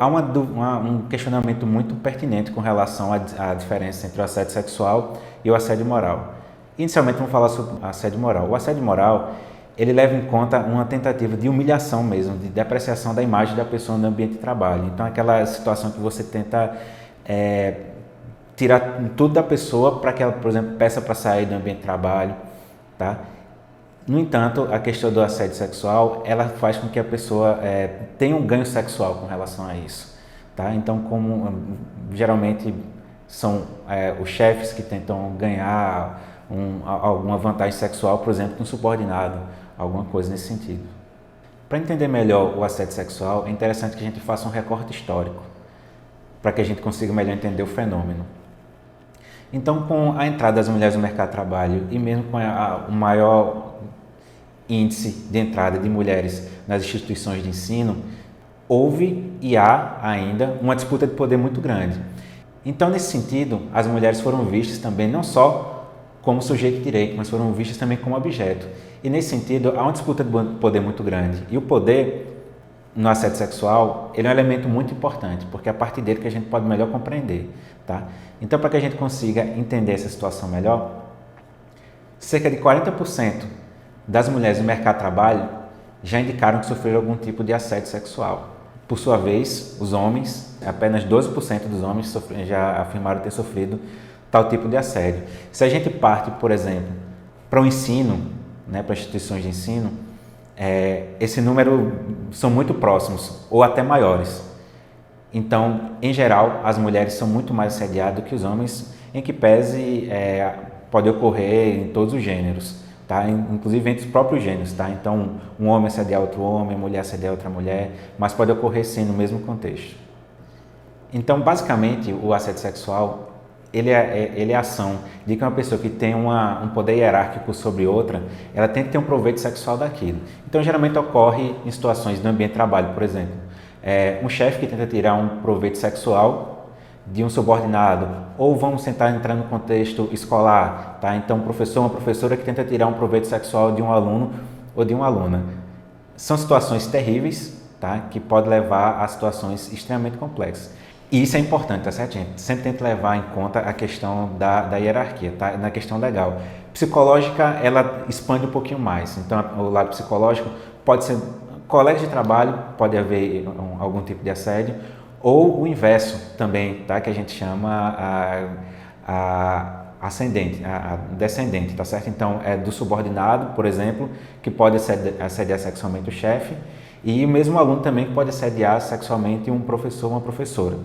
há um questionamento muito pertinente com relação à diferença entre o assédio sexual e o assédio moral. Inicialmente, vamos falar sobre o assédio moral. O assédio moral, ele leva em conta uma tentativa de humilhação mesmo, de depreciação da imagem da pessoa no ambiente de trabalho. Então, aquela situação que você tenta tirar tudo da pessoa para que ela, por exemplo, peça para sair do ambiente de trabalho, tá? No entanto, a questão do assédio sexual, ela faz com que a pessoa tenha um ganho sexual com relação a isso, tá? Então, como geralmente são os chefes que tentam ganhar alguma vantagem sexual, por exemplo, um subordinado, alguma coisa nesse sentido. Para entender melhor o assédio sexual, é interessante que a gente faça um recorte histórico, para que a gente consiga melhor entender o fenômeno. Então, com a entrada das mulheres no mercado de trabalho e mesmo com o maior índice de entrada de mulheres nas instituições de ensino, houve e há ainda uma disputa de poder muito grande. Então, nesse sentido, as mulheres foram vistas também não só como sujeito de direito, mas foram vistas também como objeto. E nesse sentido, há uma disputa de poder muito grande. E o poder no assédio sexual, ele é um elemento muito importante, porque é a partir dele que a gente pode melhor compreender, tá? Então, para que a gente consiga entender essa situação melhor, cerca de 40% das mulheres no mercado de trabalho já indicaram que sofreram algum tipo de assédio sexual. Por sua vez, os homens, apenas 12% dos homens já afirmaram ter sofrido tal tipo de assédio. Se a gente parte, por exemplo, para o ensino, né, para instituições de ensino, esse número são muito próximos ou até maiores. Então, em geral, as mulheres são muito mais assediadas do que os homens, em que pese pode ocorrer em todos os gêneros, tá? Inclusive entre os próprios gêneros. Tá? Então, um homem assediar outro homem, a mulher assediar outra mulher, mas pode ocorrer sim no mesmo contexto. Então, basicamente, o assédio sexual ele é a ação de que uma pessoa que tem um poder hierárquico sobre outra, ela tem que ter um proveito sexual daquilo. Então, geralmente ocorre em situações no ambiente de trabalho, por exemplo. Um chefe que tenta tirar um proveito sexual de um subordinado, ou vamos tentar entrar no contexto escolar, tá? Então, um professor, uma professora que tenta tirar um proveito sexual de um aluno ou de uma aluna. São situações terríveis, tá? Que podem levar a situações extremamente complexas. E isso é importante, tá certo, gente? Sempre tenta levar em conta a questão da hierarquia, tá? Na questão legal. Psicológica, ela expande um pouquinho mais. Então, o lado psicológico pode ser colegas de trabalho, pode haver algum tipo de assédio, ou o inverso também, tá? Que a gente chama ascendente, a descendente, tá certo? Então, é do subordinado, por exemplo, que pode assediar sexualmente o chefe, e o mesmo aluno também que pode assediar sexualmente um professor ou uma professora.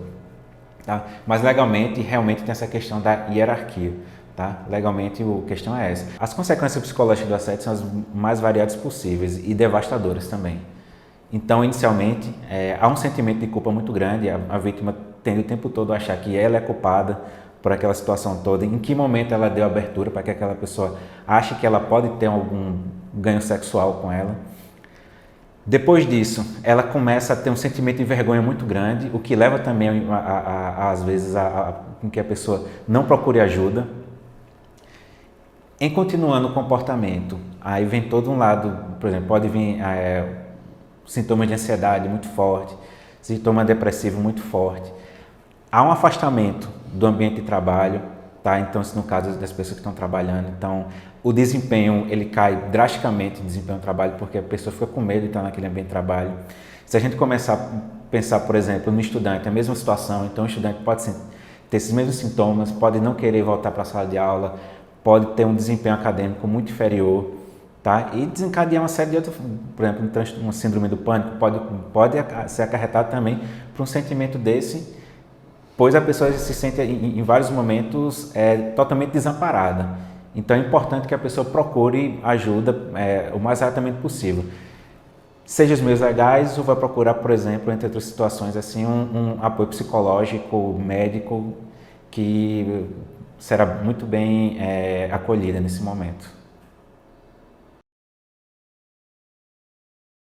Tá? Mas legalmente, realmente tem essa questão da hierarquia. Tá? Legalmente, a questão é essa. As consequências psicológicas do assédio são as mais variadas possíveis e devastadoras também. Então, inicialmente, há um sentimento de culpa muito grande, a vítima tende o tempo todo a achar que ela é culpada por aquela situação toda, em que momento ela deu abertura para que aquela pessoa ache que ela pode ter algum ganho sexual com ela. Depois disso, ela começa a ter um sentimento de vergonha muito grande, o que leva também, às vezes, com que a pessoa não procure ajuda. Em continuando o comportamento, aí vem todo um lado, por exemplo, pode vir sintomas de ansiedade muito forte, sintoma depressivo muito forte. Há um afastamento do ambiente de trabalho, tá? Então, no caso das pessoas que estão trabalhando, então o desempenho ele cai drasticamente, o desempenho do trabalho, porque a pessoa fica com medo de estar naquele ambiente de trabalho. Se a gente começar a pensar, por exemplo, no estudante, a mesma situação, então o estudante pode ter esses mesmos sintomas, pode não querer voltar para a sala de aula, pode ter um desempenho acadêmico muito inferior, tá? E desencadear uma série de outras, por exemplo, uma síndrome do pânico pode ser acarretado também por um sentimento desse, pois a pessoa se sente em vários momentos totalmente desamparada. Então é importante que a pessoa procure ajuda o mais rapidamente possível. Seja os meios legais ou vai procurar, por exemplo, entre outras situações, assim, um apoio psicológico, médico, que será muito bem acolhida nesse momento.